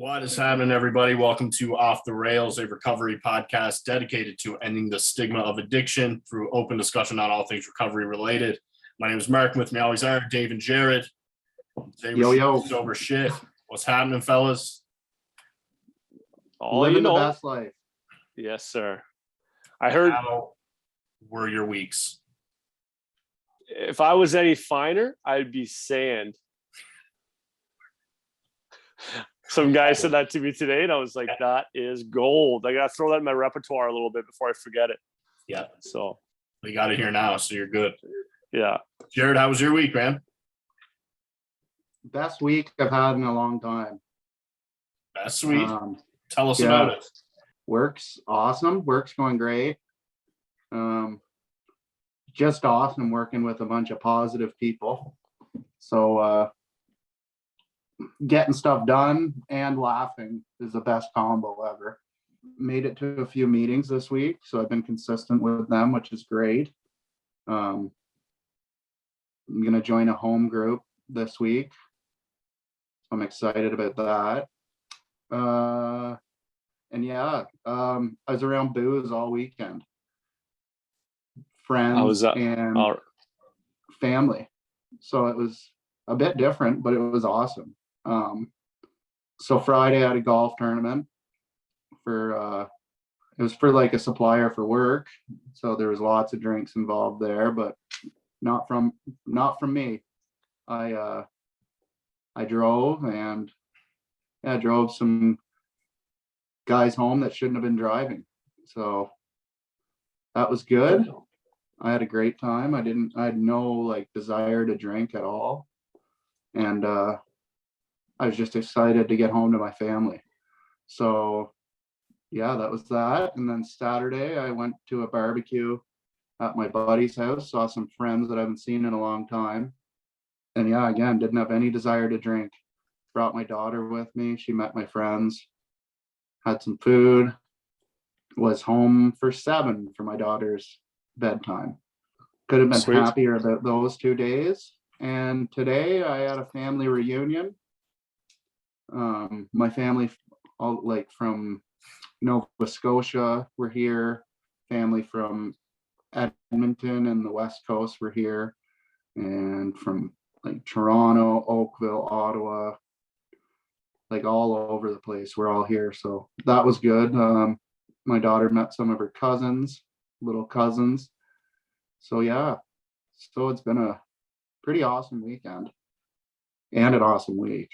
What is happening, everybody? Welcome to Off the Rails, a recovery podcast dedicated to ending the stigma of addiction through open discussion on all things recovery related. My name is Mark. With me always are Dave and Jared. Today we're sober shit. What's happening, fellas? Living the best life. Yes, sir. I heard. How were your weeks? If I was any finer, I'd be sand. Some guy said that to me today, and I was like, that is gold. I got to throw that in my repertoire a little bit before I forget it. Yeah. So we got it here now, so you're good. Yeah. Jared, how was your week, man? Best week I've had in a long time. Best week? Tell us about it. Work's awesome. Work's going great. Just awesome working with a bunch of positive people. So getting stuff done and laughing is the best combo ever. Made it to a few meetings this week, so I've been consistent with them, which is great. I'm gonna join a home group this week. I'm excited about that. And yeah, I was around booze all weekend. Friends and family. So it was a bit different, but it was awesome. So Friday I had a golf tournament for it was for like a supplier for work. So there was lots of drinks involved there, but not from me. I drove and drove some guys home that shouldn't have been driving. So that was good. I had a great time. I had no like desire to drink at all. And I was just excited to get home to my family. So yeah, that was that. And then Saturday I went to a barbecue at my buddy's house, saw some friends that I haven't seen in a long time. And yeah, again, didn't have any desire to drink. Brought my daughter with me. She met my friends, had some food, was home for 7 for my daughter's bedtime. Could have been happier about those 2 days. And today I had a family reunion. My family, all like from Nova Scotia, were here. Family from Edmonton and the West Coast were here, and from like Toronto, Oakville, Ottawa, like all over the place. We're all here, so that was good. My daughter met some of her little cousins. So yeah, so it's been a pretty awesome weekend and an awesome week.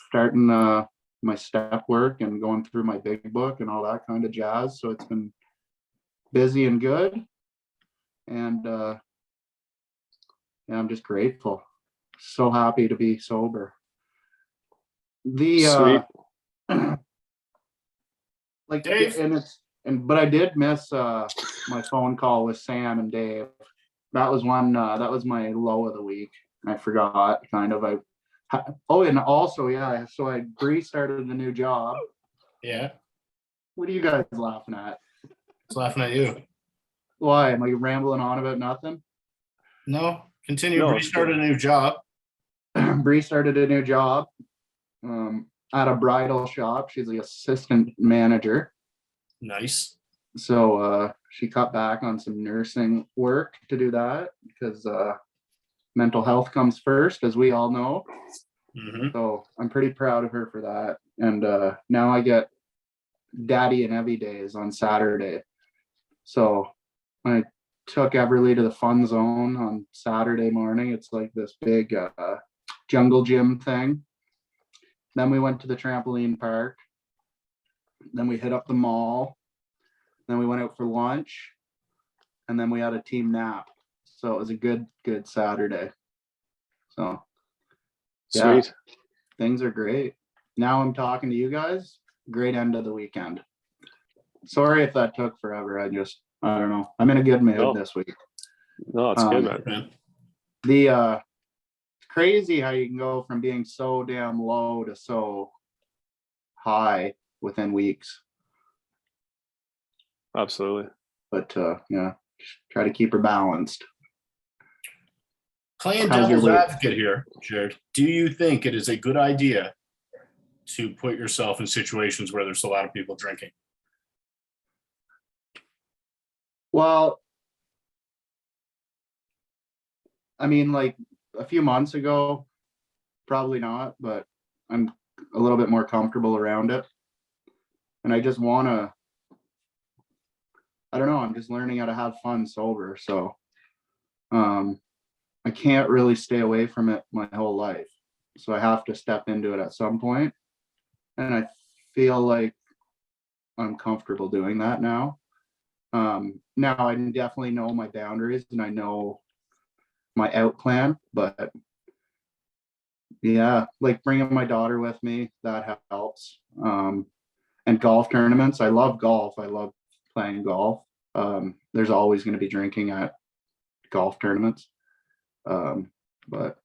Starting my step work and going through my big book and all that kind of jazz. So it's been busy and good. And I'm just grateful. So happy to be sober. Sweet. Like Dave? But I did miss my phone call with Sam and Dave. That was one. That was my low of the week. I forgot kind of. And also, yeah. So I restarted a new job. Yeah. What are you guys laughing at? It's laughing at you. Why? Am I rambling on about nothing? No. Continue. No, restarted a new job. Bree started a new job at a bridal shop. She's the assistant manager. Nice. So she cut back on some nursing work to do that because mental health comes first, as we all know. Mm-hmm. So I'm pretty proud of her for that. And now I get Daddy and Evie days on Saturday. So I took Everly to the fun zone on Saturday morning. It's like this big jungle gym thing. Then we went to the trampoline park. Then we hit up the mall. Then we went out for lunch. And then we had a team nap. So it was a good Saturday. So yeah, sweet. Things are great. Now I'm talking to you guys. Great end of the weekend. Sorry if that took forever. I don't know. I'm in a good mood this week. No, it's good, man. It's crazy how you can go from being so damn low to so high within weeks. Absolutely. But yeah, just try to keep her balanced. Playing How's your devil's week? advocate here, Jared, do you think it is a good idea to put yourself in situations where there's a lot of people drinking? Well, I mean, like a few months ago, probably not, but I'm a little bit more comfortable around it. And I just want to, I don't know, I'm just learning how to have fun sober. So I can't really stay away from it my whole life. So I have to step into it at some point. And I feel like I'm comfortable doing that now. Now I definitely know my boundaries and I know my out plan, but yeah, like bringing my daughter with me, that helps. And golf tournaments, I love golf. I love playing golf. There's always going to be drinking at golf tournaments. But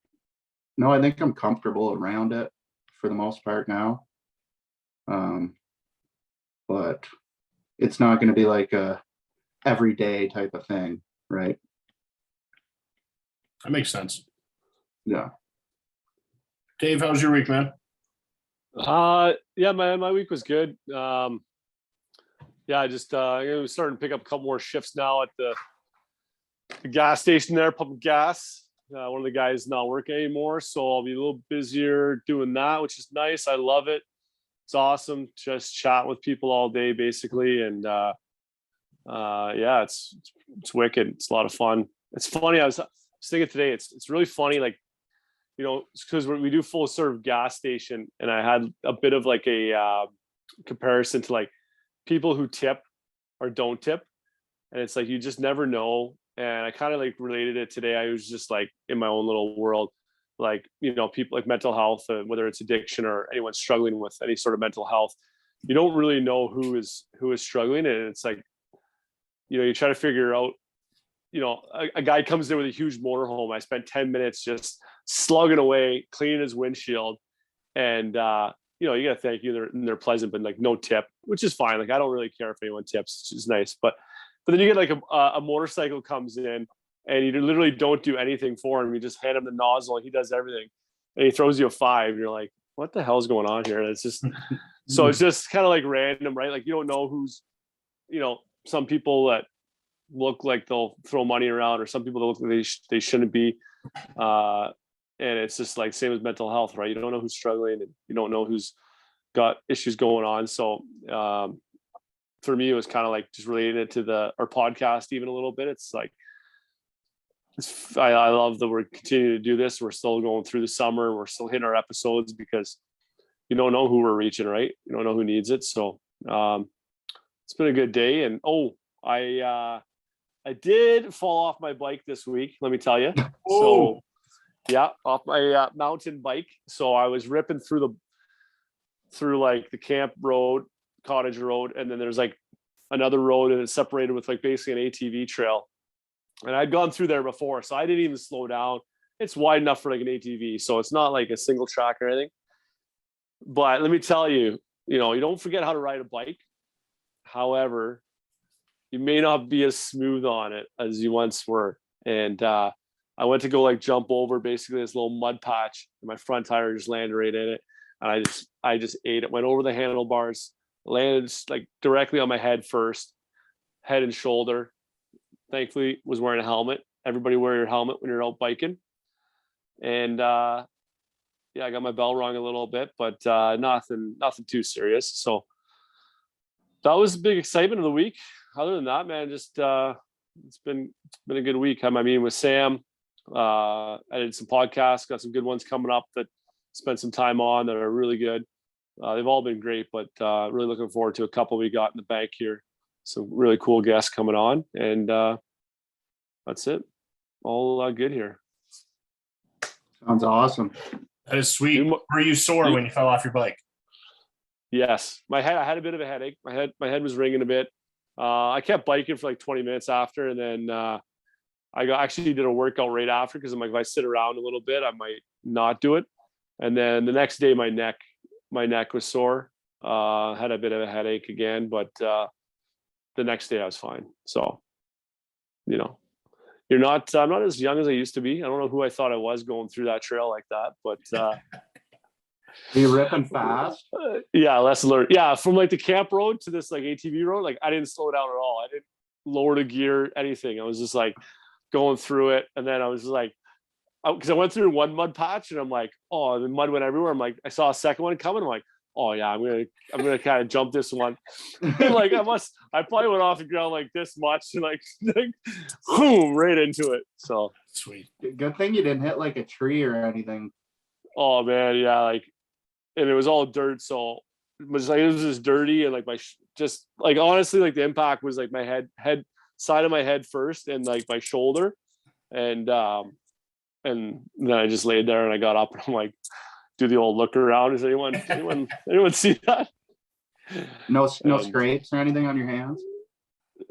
no, I think I'm comfortable around it for the most part now. But it's not going to be like a everyday type of thing, right? That makes sense. Yeah. Dave, how's your week, man? Yeah, my week was good. Yeah, I just I'm starting to pick up a couple more shifts now at the gas station there, pumping gas. One of the guys not working anymore, so I'll be a little busier doing that, which is nice. I love it. It's awesome. Just chat with people all day, basically, and yeah, it's wicked. It's a lot of fun. It's funny. I was thinking today. It's really funny. Like, you know, because we do full serve gas station, and I had a bit of like a comparison to like people who tip or don't tip, and it's like you just never know. And I kind of like related it today. I was just like in my own little world, like, you know, people like mental health, whether it's addiction or anyone struggling with any sort of mental health, you don't really know who is struggling, and it's like, you know, you try to figure out, you know, a guy comes there with a huge motorhome. I spent 10 minutes just slugging away, cleaning his windshield. And, you know, you got to thank you. They're pleasant, but like no tip, which is fine. Like, I don't really care if anyone tips, which is nice. But then you get like a motorcycle comes in and you literally don't do anything for him. You just hand him the nozzle and he does everything. And he throws you a 5. And you're like, what the hell's going on here? And it's just, so it's just kind of like random, right? Like, you don't know who's, you know, some people that look like they'll throw money around, or some people that look like they shouldn't be. And it's just like same as mental health, right? You don't know who's struggling and you don't know who's got issues going on. So for me, it was kind of like just relating it to our podcast even a little bit. It's like, I love that we're continuing to do this. We're still going through the summer. We're still hitting our episodes because you don't know who we're reaching, right? You don't know who needs it. So it's been a good day. And I did fall off my bike this week, let me tell you. So yeah, off my mountain bike. So I was ripping through like the camp road, cottage road, and then there's like another road and it's separated with like basically an ATV trail. And I'd gone through there before, so I didn't even slow down. It's wide enough for like an ATV, so it's not like a single track or anything. But let me tell you, you know, you don't forget how to ride a bike. However, you may not be as smooth on it as you once were. And I went to go like jump over basically this little mud patch, and my front tire just landed right in it. And I just ate it, went over the handlebars, landed like directly on my head first, head and shoulder. Thankfully was wearing a helmet. Everybody wear your helmet when you're out biking. And yeah, I got my bell rung a little bit, but nothing too serious. So that was a big excitement of the week. Other than that, man, just it's been a good week. I had my meeting with Sam. I did some podcasts, got some good ones coming up that spent some time on that are really good. They've all been great, but really looking forward to a couple we got in the bank here. Some really cool guests coming on, and that's it. All good here. Sounds awesome. That is sweet. Were you sore when you fell off your bike? Yes, I had a bit of a headache. My head was ringing a bit. I kept biking for like 20 minutes after, and then I actually did a workout right after because I'm like, if I sit around a little bit, I might not do it. And then the next day, my neck was sore. Had a bit of a headache again, but the next day I was fine. So, you know, I'm not as young as I used to be. I don't know who I thought I was going through that trail like that, but Are you ripping fast? yeah, lesson learned. Yeah, from like the camp road to this like ATV road, like I didn't slow down at all. I didn't lower the gear, anything. I was just like going through it, and then I was like, because I went through one mud patch, and I'm like, oh, the mud went everywhere. I'm like, I saw a second one coming. I'm like, oh yeah, I'm gonna kind of jump this one. And like I probably went off the ground like this much, and like boom, right into it. So Sweet. Good thing you didn't hit like a tree or anything. oh man, yeah, like, and it was all dirt, so it was just dirty, and like just like honestly, like the impact was like my head side of my head first, and like my shoulder, and then I just laid there and I got up and I'm like, do the old look around. Is anyone see that? No scrapes or anything on your hands?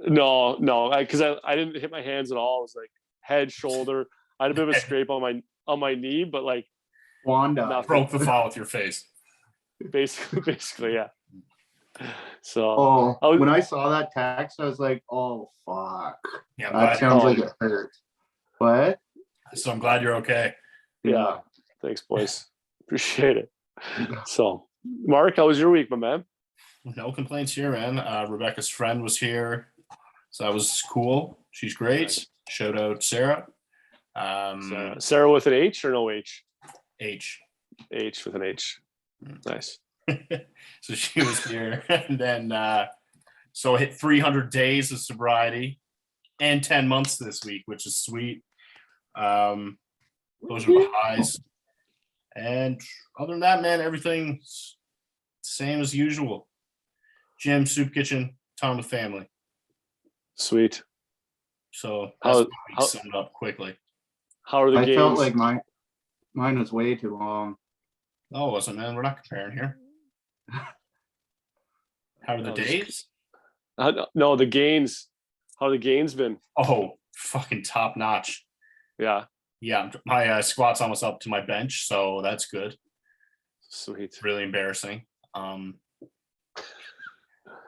No, because I didn't hit my hands at all. It was like head, shoulder. I had a bit of a scrape on my knee, but like Wanda broke the fall with your face. Basically, yeah. So when I saw that text, I was like, oh fuck. Yeah, that sounds like it hurt. What? So I'm glad you're okay. Yeah. Thanks, boys. Appreciate it. So, Mark, how was your week, my man? No complaints here, man. Rebecca's friend was here, so that was cool. She's great. Nice. Shout out Sarah. Sarah with an H or no H? H with an H. Nice. So she was here, and then so I hit 300 days of sobriety and 10 months this week, which is sweet. Those are the highs. And other than that, man, everything's same as usual. Gym, soup kitchen, time with family. Sweet. So that's summed up quickly. How are the games? I felt like mine was way too long. Oh, wasn't, man? We're not comparing here. How are the days? No, the gains. How are the gains been? Oh, fucking top notch. Yeah. Yeah, my squat's almost up to my bench, so that's good. Sweet. Really embarrassing.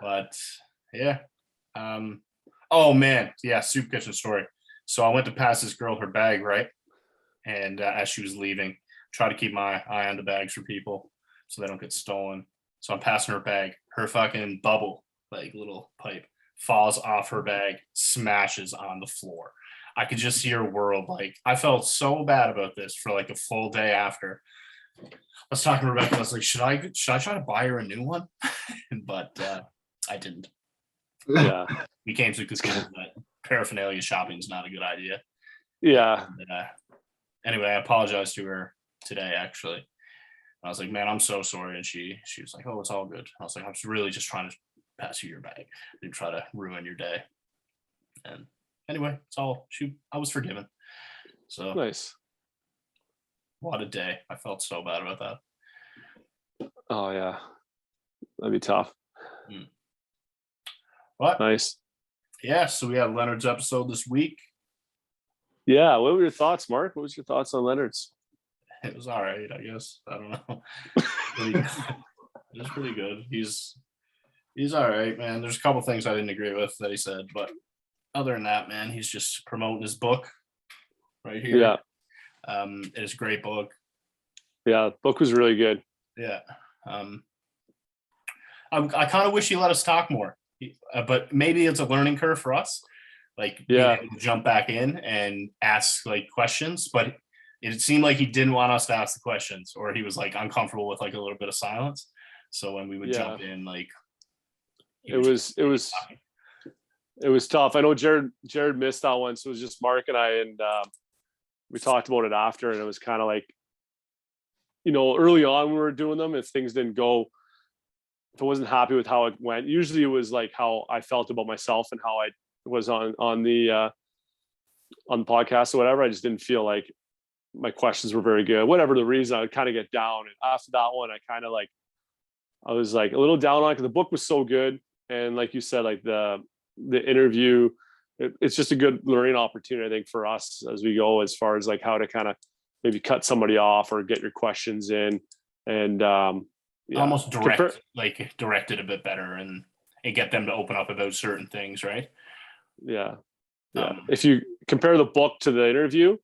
But yeah. Oh man, yeah, soup kitchen story. So I went to pass this girl her bag, right? And as she was leaving, try to keep my eye on the bags for people so they don't get stolen. So I'm passing her bag. Her fucking bubble, like little pipe, falls off her bag, smashes on the floor. I could just see her world. Like, I felt so bad about this for like a full day after. I was talking to Rebecca. I was like, should I try to buy her a new one? But I didn't. Yeah. We came to the conclusion that paraphernalia shopping is not a good idea. Yeah. And, anyway, I apologized to her today, actually. I was like, man, I'm so sorry. And she was like, oh, it's all good. I was like, I'm really just trying to pass you your bag and try to ruin your day. And anyway, it's all I was forgiven. So nice. What a day. I felt so bad about that. Oh yeah. That'd be tough. What? Nice. Yeah, so we had Leonard's episode this week. Yeah, what were your thoughts, Mark? What was your thoughts on Leonard's? It was all right, I guess. I don't know. It was pretty good. He's all right, man. There's a couple things I didn't agree with that he said, but other than that, man, he's just promoting his book right here. Yeah. It's a great book. Yeah, the book was really good. Yeah. I kind of wish he let us talk more, but maybe it's a learning curve for us. Like, being able to jump back in and ask like questions, but it seemed like he didn't want us to ask the questions, or he was like uncomfortable with like a little bit of silence. So when we would jump in, like it was tough. I know Jared missed that one, so it was just Mark and I, and we talked about it after, and it was kind of like, early on when we were doing them, if things didn't go, if I wasn't happy with how it went, usually it was like how I felt about myself and how I was on the podcast or whatever. I just didn't feel like my questions were very good. Whatever the reason, I would kind of get down. And after that one, I was like a little down on it because the book was so good. And like you said, like the interview, it's just a good learning opportunity, I think, for us as we go, as far as like how to kind of maybe cut somebody off or get your questions in, and almost direct it a bit better and get them to open up about certain things, right? Yeah. If you compare the book to the interview,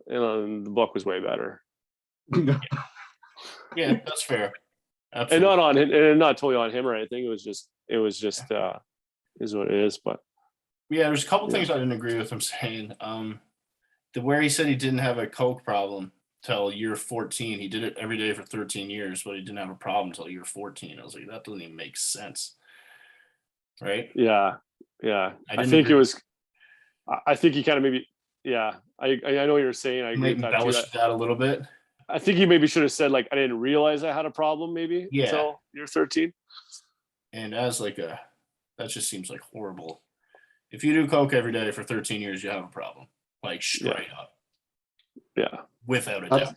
and the book was way better. Yeah, that's fair. And Absolutely. not on him, and not totally on him or anything. It was just is what it is. But Yeah, there's a couple Yeah. things I didn't agree with him saying. Where he said he didn't have a coke problem till year 14. He did it every day for 13 years, but he didn't have a problem until year 14. I was like, that doesn't even make sense. Right? yeah. I I didn't think agree. it was. I think he kind of maybe. Yeah, I know what you're saying. I He agree might with that too. embellish that a little bit. I think he maybe should have said like I didn't realize I had a problem maybe Yeah. until year 13. And as like that just seems like horrible. If you do coke every day for 13 years, you have a problem. Like straight up. Yeah. Without a doubt.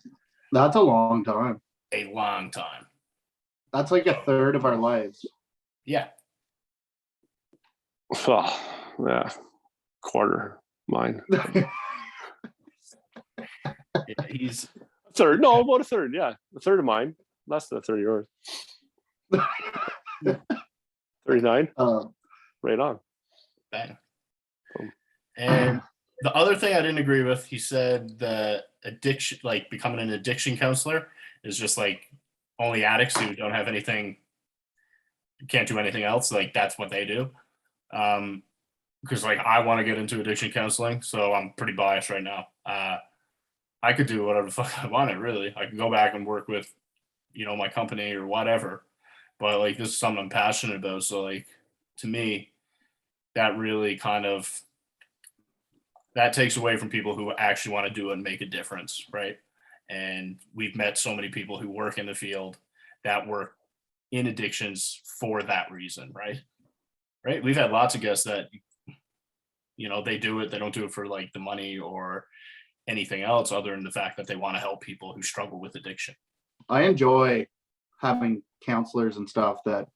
That's a long time. A long time. That's like a third of our lives. Yeah. Oh, yeah. Quarter mine. Yeah, he's A third. No, about a third. Yeah. A third of mine. Less than a third of yours. 39. Right on. bang. Boom. And the other thing I didn't agree with, he said that addiction, like becoming an addiction counselor, is just like only addicts who don't have anything, can't do anything else. Like that's what they do. Because like I want to get into addiction counseling, so I'm pretty biased right now. I could do whatever the fuck I wanted, really. I could go back and work with, my company or whatever. But like this is something I'm passionate about. So like to me, that really kind of that takes away from people who actually want to do it and make a difference, right? And we've met so many people who work in the field that work in addictions for that reason, right? Right? We've had lots of guests that, they do it. They don't do it for like the money or anything else other than the fact that they want to help people who struggle with addiction. I enjoy having counselors and stuff that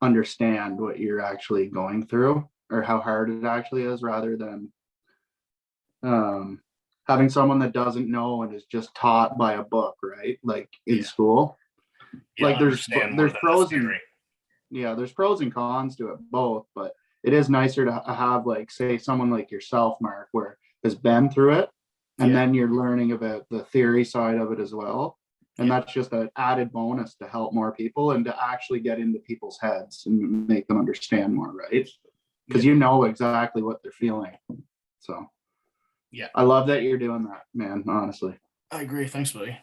understand what you're actually going through or how hard it actually is, rather than having someone that doesn't know and is just taught by a book, right? Like in school. Yeah, Like there's pros and there's pros and cons to it both, but it is nicer to have like say someone like yourself, Mark, where has been through it, and then you're learning about the theory side of it as well. And that's just an added bonus to help more people and to actually get into people's heads and make them understand more, right? Because you know exactly what they're feeling. So I love that you're doing that, man, honestly. I agree. Thanks, buddy.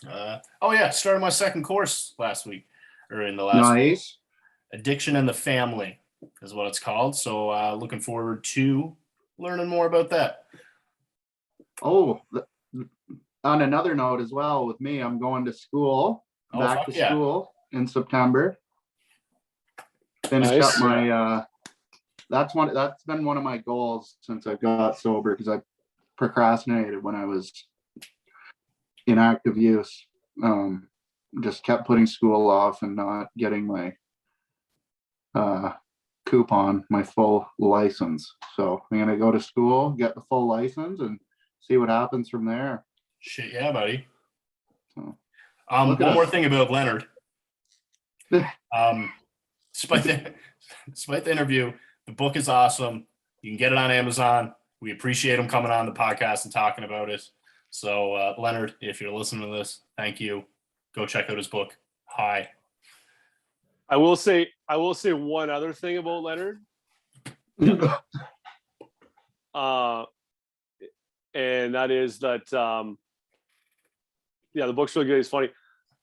Started my second course last week, or in the last Nice. week. Addiction and the Family is what it's called. So looking forward to learning more about that. Oh, on another note as well, with me, I'm going to school, back to school in September. Finished up my that's been one of my goals since I got sober, because I procrastinated when I was in active use. Just kept putting school off and not getting my coupon, my full license. So I'm gonna go to school, get the full license, and see what happens from there. Shit, yeah, buddy. So, one more thing about Leonard. Despite the interview, the book is awesome. You can get it on Amazon. We appreciate him coming on the podcast and talking about it. So Leonard, if you're listening to this, thank you. Go check out his book. Hi. I will say one other thing about Leonard. And that is that the book's really good. It's funny.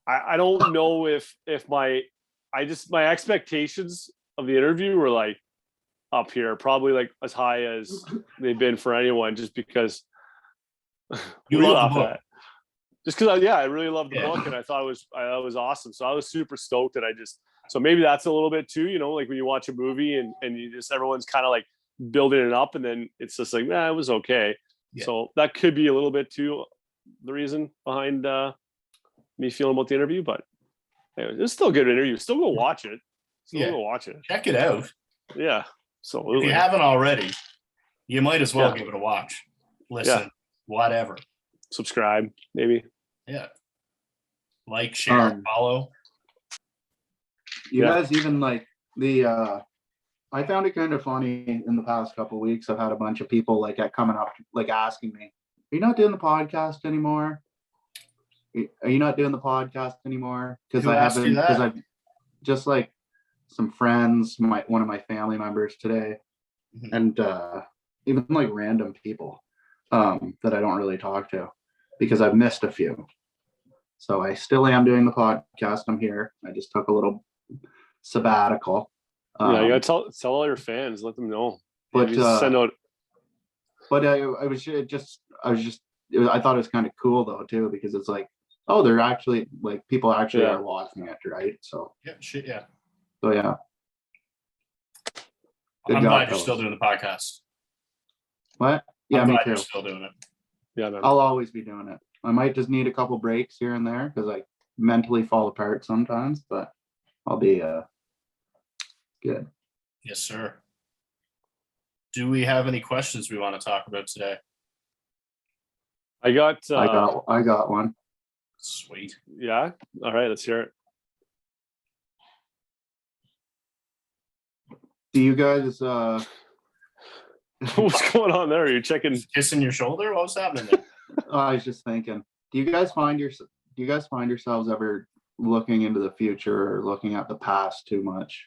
I don't know if my expectations of the interview were like up here, probably like as high as they've been for anyone, just because you love the book. Just because I really loved the book and I thought it was awesome. So I was super stoked, and so maybe that's a little bit too, like when you watch a movie and you just, everyone's kind of like building it up and then it's just like, it was okay. Yeah. So that could be a little bit too the reason behind me feeling about the interview, but anyway, it's still a good interview. Still go watch it. Go watch it. Check it out. Yeah. So if you haven't already, you might as well give it a watch. Listen, whatever. Subscribe, maybe. Yeah. Like, share, follow. You guys even like the I found it kind of funny in the past couple of weeks. I've had a bunch of people like coming up, like asking me, "Are you not doing the podcast anymore? Are you not doing the podcast anymore?" Because Who I asked you haven't. Because that? I've just like some friends, one of my family members today, Mhm. and even like random people that I don't really talk to because I've missed a few. So I still am doing the podcast. I'm here. I just took a little sabbatical. Yeah, you gotta tell all your fans, let them know. But Maybe send out. But I was just I thought it was kind of cool though too, because it's like, oh, they're actually like people actually Yeah. are watching it, right? So Yeah, shit, yeah. yeah. Good I'm job, glad you're still fellas. doing the podcast. What? Yeah, I'm me glad too. you're still doing it. Yeah, man. I'll always be doing it. I might just need a couple breaks here and there because I mentally fall apart sometimes, but I'll be good. Yes, sir. Do we have any questions we want to talk about today? I got. I got one. Sweet. Yeah. All right. Let's hear it. Do you guys What's going on there? Are you checking? Just kissing your shoulder? What was happening there? I was just thinking, do you guys find yourselves ever looking into the future or looking at the past too much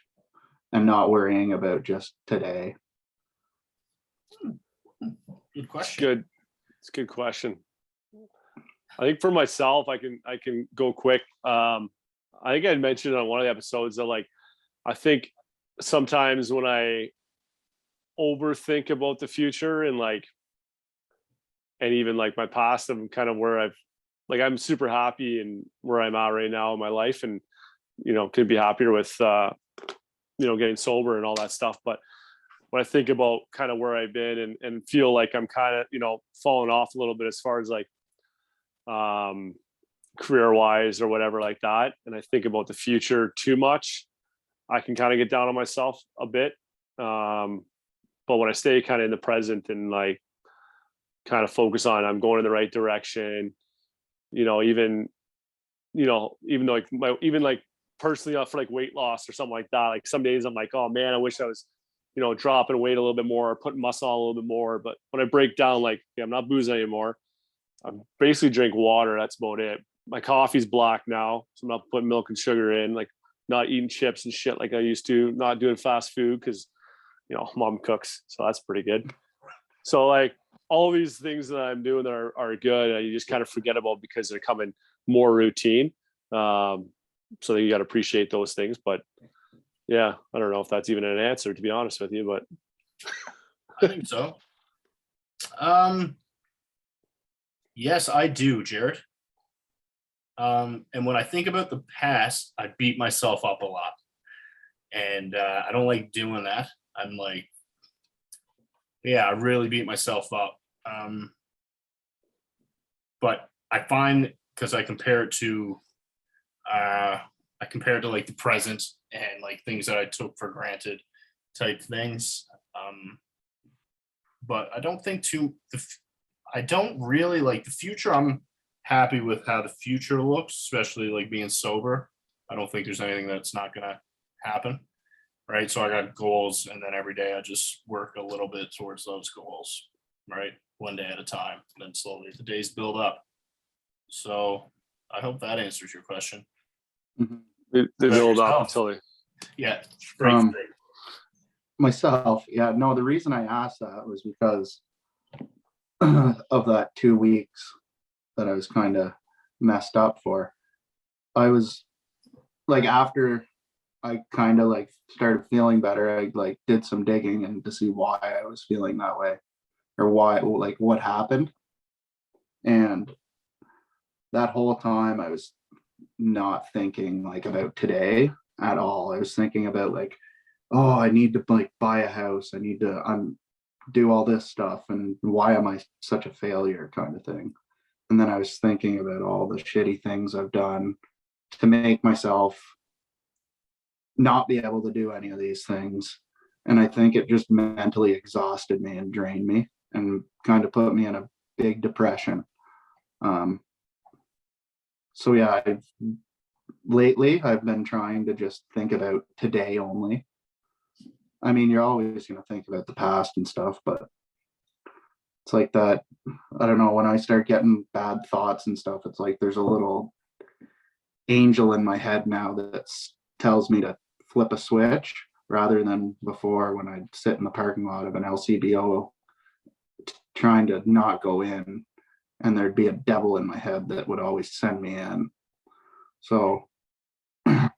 and not worrying about just today? Good It's question. good. It's a good question. I think for myself, I can go quick. I think I mentioned on one of the episodes that like I think sometimes when I overthink about the future and even like my past, I'm kind of where I'm super happy and where I'm at right now in my life, and could be happier with getting sober and all that stuff. But when I think about kind of where I've been and feel like I'm kind of falling off a little bit as far as like career wise or whatever like that, and I think about the future too much, I can kind of get down on myself a bit. But when I stay kind of in the present and like kind of focus on I'm going in the right direction, even though like even like personally for like weight loss or something like that, like some days I'm like, oh man, I wish I was dropping weight a little bit more, putting muscle on a little bit more. But when I break down, like, okay, I'm not boozing anymore, I basically drink water, that's about it. My coffee's black now, so I'm not putting milk and sugar in, like not eating chips and shit like I used to, not doing fast food because mom cooks, so that's pretty good. So like all these things that I'm doing are good, and you just kind of forget about because they're coming more routine. So you got to appreciate those things. But yeah, I don't know if that's even an answer, to be honest with you, but I think so. Yes, I do, Jared. And when I think about the past, I beat myself up a lot, and I don't like doing that. I'm like, yeah, I really beat myself up. But I find because I compare it to like the present and like things that I took for granted type things. But I don't think I don't really like the future. I'm happy with how the future looks, especially like being sober. I don't think there's anything that's not gonna happen. Right. So I got goals, and then every day I just work a little bit towards those goals, right? One day at a time. And then slowly the days build up. So I hope that answers your question. Mhm. they build up yourself? until they. Yeah. Great. Myself, yeah, no, the reason I asked that was because of that 2 weeks that I was kind of messed up for. I was like, after I kind of like started feeling better, I like did some digging and to see why I was feeling that way or why, like what happened. And that whole time I was not thinking like about today at all. I was thinking about like, oh, I need to like buy a house. I need to do all this stuff. And why am I such a failure kind of thing. And then I was thinking about all the shitty things I've done to make myself not be able to do any of these things. And I think it just mentally exhausted me and drained me and kind of put me in a big depression. So yeah, lately I've been trying to just think about today only I mean, you're always going to think about the past and stuff, but it's like that. I don't know. When I start getting bad thoughts and stuff, it's like there's a little angel in my head now that tells me to flip a switch rather than before when I'd sit in the parking lot of an LCBO trying to not go in, and there'd be a devil in my head that would always send me in. So yeah,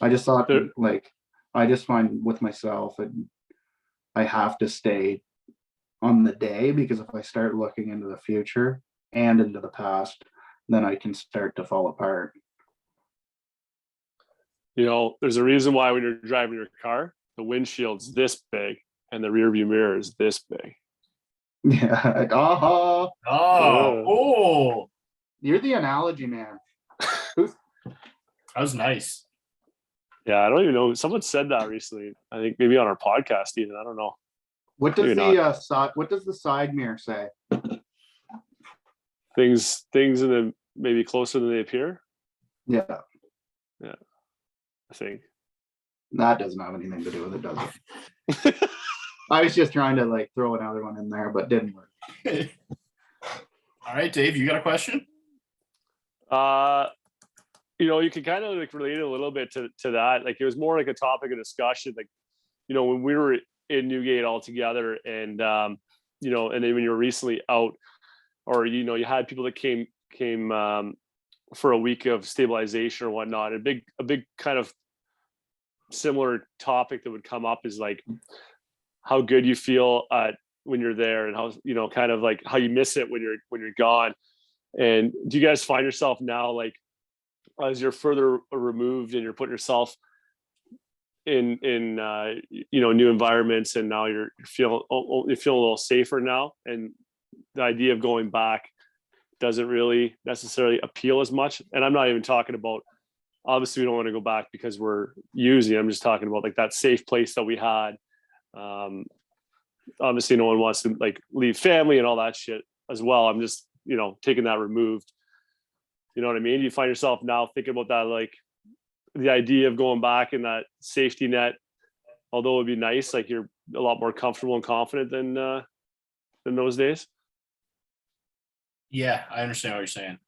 I just thought like I just find with myself and I have to stay on the day, because if I start looking into the future and into the past, then I can start to fall apart. You know, there's a reason why when you're driving your car, the windshield's this big and the rear view mirror is this big. Yeah. Oh, You're the analogy man. that was nice. Yeah, I don't even know. Someone said that recently. I think maybe on our podcast even. I don't know. What does what does the side mirror say? Things in the maybe closer than they appear. Yeah. Yeah. I think. That doesn't have anything to do with it, does it? I was just trying to like throw another one in there, but didn't work. All right, Dave, you got a question? You know, you can kind of like relate it a little bit to that. Like it was more like a topic of discussion. Like, you know, when we were in Newgate all together, and you know, and then when you were recently out, or you know, you had people that came for a week of stabilization or whatnot. A big kind of similar topic that would come up is like how good you feel when you're there, and how, you know, kind of like how you miss it when you're gone. And do you guys find yourself now, like as you're further removed and you're putting yourself in you know, new environments, and now you feel a little safer now, and the idea of going back doesn't really necessarily appeal as much? And I'm not even talking about, obviously we don't want to go back because we're using, I'm just talking about like that safe place that we had. Obviously no one wants to like leave family and all that shit as well. I'm just, you know, taking that removed. You know what I mean? You find yourself now thinking about that, like the idea of going back in that safety net, although it'd be nice, like you're a lot more comfortable and confident than those days. Yeah, I understand what you're saying.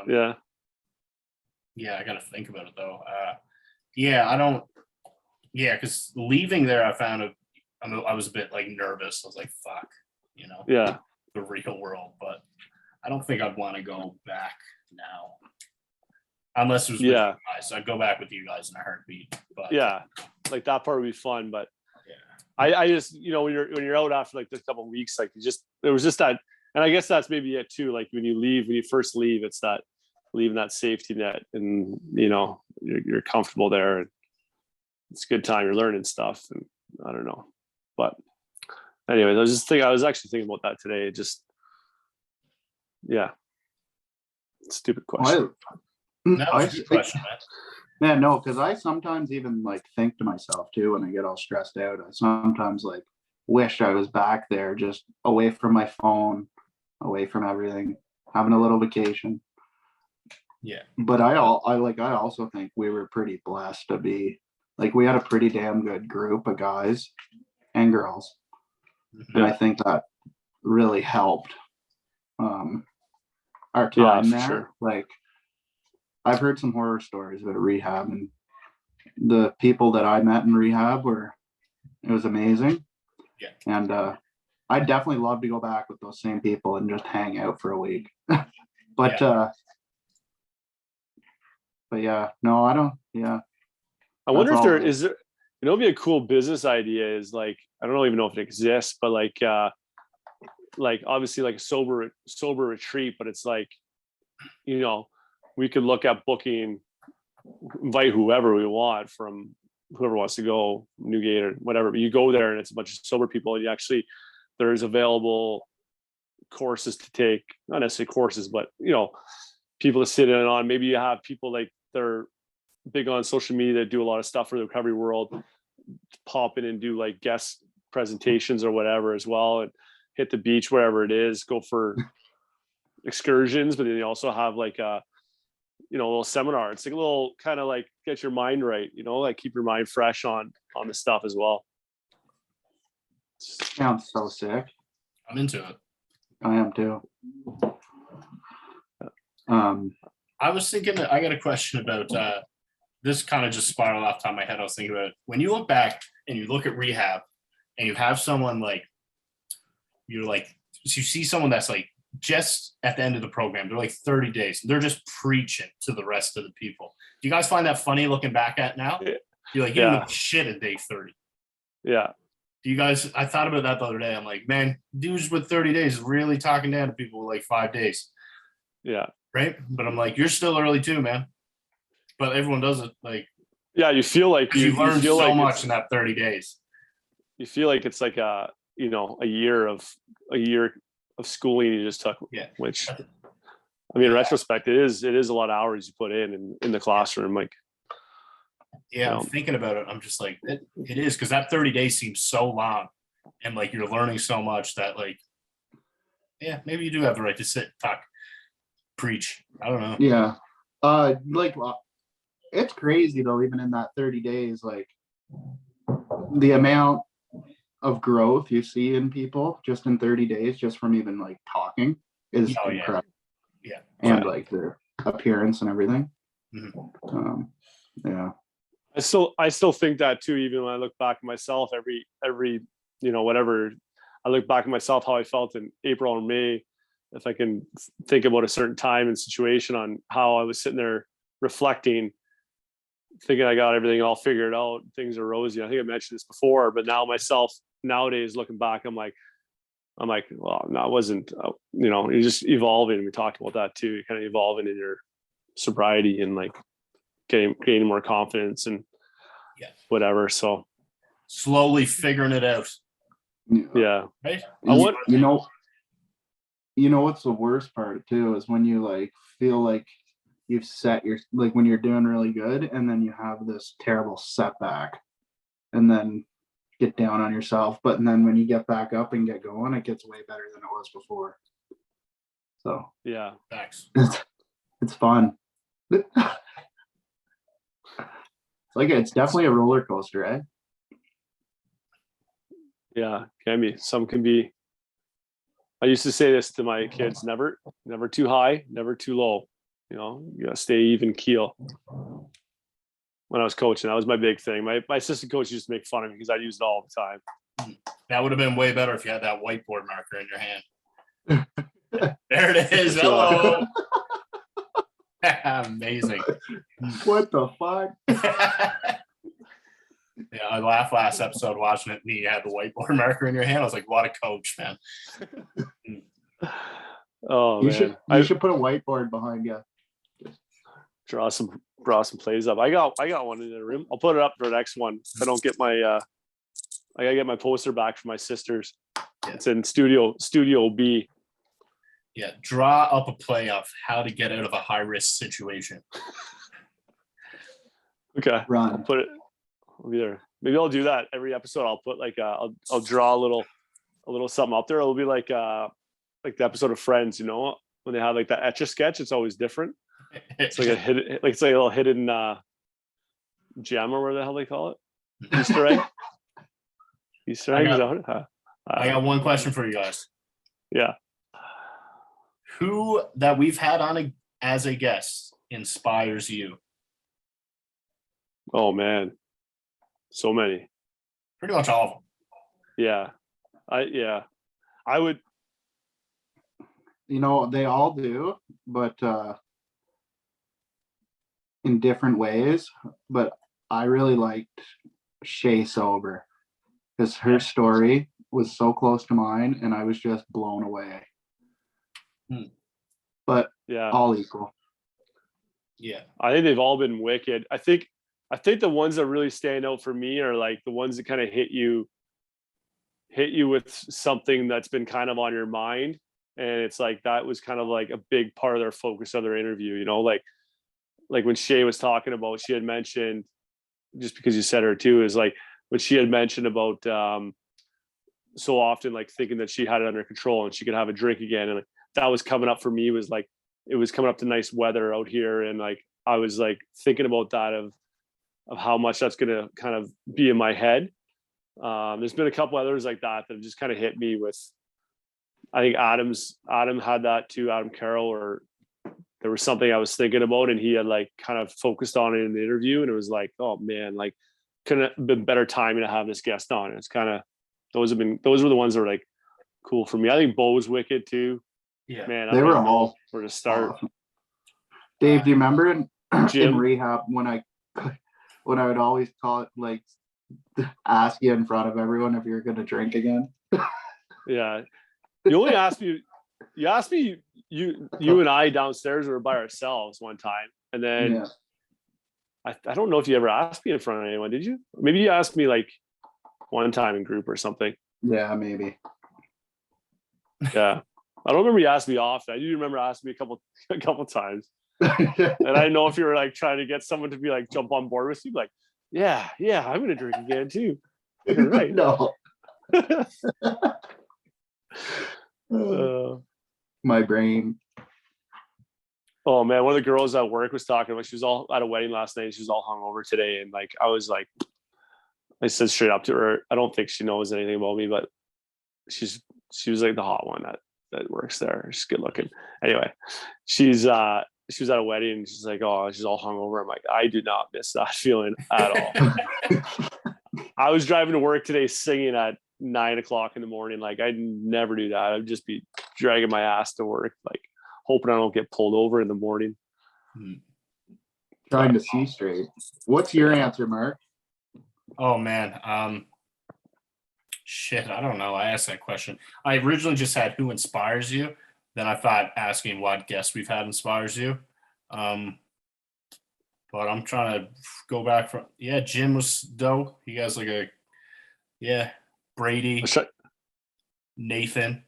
Yeah. Yeah, I got to think about it though. Yeah, I don't. Yeah, because leaving there, I found I was a bit like nervous. I was like, "Fuck," you know. Yeah. The real world, but I don't think I'd want to go back now, unless it was with you guys. I'd go back with you guys in a heartbeat. But yeah, like that part would be fun. But yeah, I just, you know, when you're out after like this couple of weeks, like there was just that, and I guess that's maybe it too. Like when you first leave, it's that leaving that safety net, and you know, you're comfortable there, and it's a good time. You're learning stuff, and I don't know, but anyways, I was actually thinking about that today. Just, yeah, stupid question. that was a good question, man. Man, no, because I sometimes even like think to myself too when I get all stressed out. I sometimes like wish I was back there, just away from my phone, away from everything, having a little vacation. Yeah. But I also think we were pretty blessed to be like, we had a pretty damn good group of guys and girls. And I think that really helped our time there. Sure. Like I've heard some horror stories about rehab, and the people that I met in rehab it was amazing. Yeah. And I'd definitely love to go back with those same people and just hang out for a week. But yeah, no, I don't. Yeah. I wonder if there is, you know, it'd be a cool business idea is like, I don't even know if it exists, but like obviously like a sober retreat, but it's like, you know, we could look at booking, invite whoever we want, from whoever wants to go, Newgate or whatever, but you go there and it's a bunch of sober people, and you actually, there's available courses to take, not necessarily courses, but you know, people to sit in on. Maybe you have people like they're big on social media that do a lot of stuff for the recovery world, pop in and do like guest presentations or whatever as well, and hit the beach wherever it is, go for excursions. But then you also have like a, you know, a little seminar. It's like a little kind of like get your mind right, you know, like keep your mind fresh on the stuff as well. Sounds so sick. I'm into it. I am too. I was thinking that I got a question about this kind of just spiraled off the top of my head. I was thinking about when you look back and you look at rehab and you have someone like, you're like, so you see someone that's like just at the end of the program, they're like 30 days. They're just preaching to the rest of the people. Do you guys find that funny looking back at now? You're like, you didn't look shit at day 30. Yeah. Do you guys, I thought about that the other day. I'm like, man, dudes with 30 days is really talking down to people with like 5 days. Yeah. Right. But I'm like, you're still early too, man. But everyone does it like, yeah, you feel like you learned feel so like much in that 30 days. You feel like it's like a year of schooling you just took. Yeah. Which, I mean, in retrospect, it is a lot of hours you put in the classroom. Like, yeah, I'm thinking about it. I'm just like, it is, because that 30 days seems so long, and like you're learning so much that like, yeah, maybe you do have the right to sit, talk, preach. I don't know. Yeah. It's crazy though, even in that 30 days, like the amount of growth you see in people just in 30 days, just from even like talking is incredible. Yeah. And like their appearance and everything. Mm-hmm. Yeah. I still think that too, even when I look back at myself every whatever, I look back at myself, how I felt in April or May, if I can think about a certain time and situation on how I was sitting there reflecting, thinking I got everything all figured out, things are rosy. I think I mentioned this before, but now myself nowadays looking back, I'm like, well, no, it wasn't, you're just evolving. We talked about that too. You're kind of evolving in your sobriety and like gaining more confidence and whatever. So slowly figuring it out. Yeah. Right. You know what's the worst part too is when you like feel like you've set your, like when you're doing really good and then you have this terrible setback and then get down on yourself, but then when you get back up and get going, it gets way better than it was before. So yeah, thanks. It's fun. It's definitely a roller coaster, eh? Yeah, can be. Some can be. I used to say this to my kids: never too high, never too low. You gotta stay even keel. When I was coaching, that was my big thing. My assistant coach used to make fun of me because I used it all the time. That would have been way better if you had that whiteboard marker in your hand. There it is. Hello. Amazing. What the fuck? Yeah, I laughed last episode watching it and you had the whiteboard marker in your hand. I was like, what a coach, man. Oh, you man. should put a whiteboard behind you. Draw some plays up. I got one in the room. I'll put it up for the next one. If I don't get my I gotta get my poster back from my sisters. Yeah. It's in studio B. Yeah, draw up a play of how to get out of a high risk situation. Okay. Run. I'll put it either. Maybe I'll do that every episode. I'll put like I'll draw a little something up there. It'll be like the episode of Friends, when they have like that etch a sketch. It's always different. It's like it's like a little hidden gem or whatever the hell they call it. Easter egg. Easter egg. I got one question for you guys. Yeah. Who that we've had on as a guest inspires you? Oh man, so many. Pretty much all of them. Yeah, I would. They all do, but in different ways. But I really liked Shay Sober because her story was so close to mine, and I was just blown away. But yeah, all equal. Yeah, I think they've all been wicked. I think the ones that really stand out for me are like the ones that kind of hit you with something that's been kind of on your mind, and it's like that was kind of like a big part of their focus of their interview. Like when Shay was talking about, she had mentioned, just because you said her too, is like what she had mentioned about so often like thinking that she had it under control and she could have a drink again, and like, that was coming up for me. Was like it was coming up to nice weather out here, and like I was like thinking about that of how much that's gonna kind of be in my head. There's been a couple others like that have just kind of hit me with. I think Adam had that too, Adam Carroll, or there was something I was thinking about and he had like kind of focused on it in the interview, and it was like, oh man, like couldn't have been better timing to have this guest on. It's kind of those were the ones that were like cool for me. I think Bo's wicked too. Yeah, Man, They were all where to start. awesome. Dave, do you remember in Jim? rehab when I would always call it like ask you in front of everyone if you're gonna drink again? Yeah. You only asked me, you and I downstairs were by ourselves one time. And then Yeah. I don't know if you ever asked me in front of anyone, did you? Maybe you asked me like one time in group or something. Yeah, maybe. Yeah. I don't remember you asked me often. I do remember asking me a couple times. And I didn't know if you were like trying to get someone to be like jump on board with you. Like, yeah, I'm gonna drink again too. You're right. No. My brain. Oh man, one of the girls at work was talking about, she was all at a wedding last night. She was all hungover today. And like, I was like, I said straight up to her, I don't think she knows anything about me, but she was like the hot one that works there. She's good looking. Anyway, she was at a wedding and she's like, oh, she's all hungover. I'm like, I do not miss that feeling at all. I was driving to work today singing at 9 o'clock in the morning. Like I'd never do that. I'd just be dragging my ass to work, like hoping I don't get pulled over in the morning. Trying to see straight. What's your answer, Mark? Oh man. Shit, I don't know. I asked that question. I originally just had who inspires you. Then I thought asking what guests we've had inspires you. But I'm trying to go back from, Jim was dope. He has like Brady, Nathan.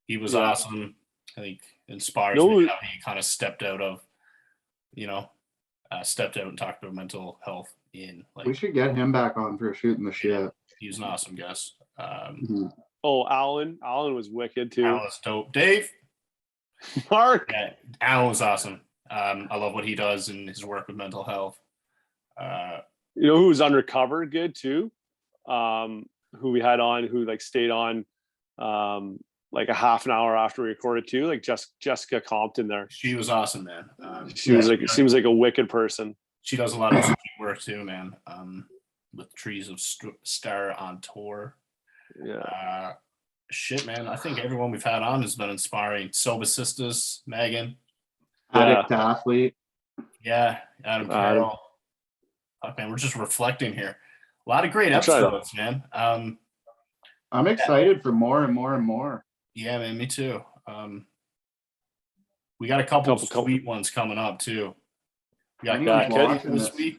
He was awesome. I think inspires me how he kind of stepped out and talked about mental health in like. We should get him back on for shooting the shit. He was an awesome guest. Oh, Alan was wicked too. Alan was dope. Dave, Mark. Yeah, Alan was awesome. I love what he does and his work with mental health. You know who was undercover good too? Who we had on, who like stayed on like a half an hour after we recorded too, like Jessica Compton there. She was awesome, man. Seems like a wicked person. She does a lot of work too, man. With Trees of Star on tour. Yeah. Shit, man. I think everyone we've had on has been inspiring. Soba Sisters, Megan. Addict athlete. Yeah, Adam Carroll. Fuck, man, we're just reflecting here. A lot of great episodes, man. I'm excited for more and more and more. Yeah, man, me too. We got a couple sweet ones coming up too. We got Kezia this week.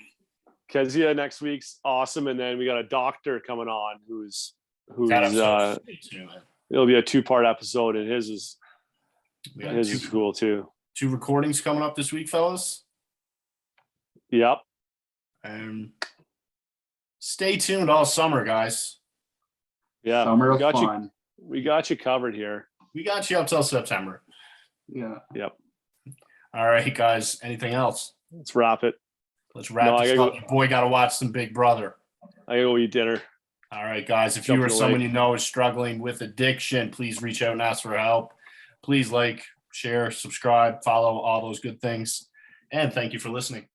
Kezia next week's awesome, and then we got a doctor coming on who's too, it'll be a 2-part episode, and his is cool too. 2 recordings coming up this week, fellas. Yep. Stay tuned all summer, guys. Yeah, summer of fun. We got you covered here. We got you up till September. Yeah. Yep. All right, guys. Anything else? Let's wrap it. Let's wrap this up. Your boy got to watch some Big Brother. I gotta go eat dinner. All right, guys. If you or someone you know is struggling with addiction, please reach out and ask for help. Please like, share, subscribe, follow, all those good things. And thank you for listening.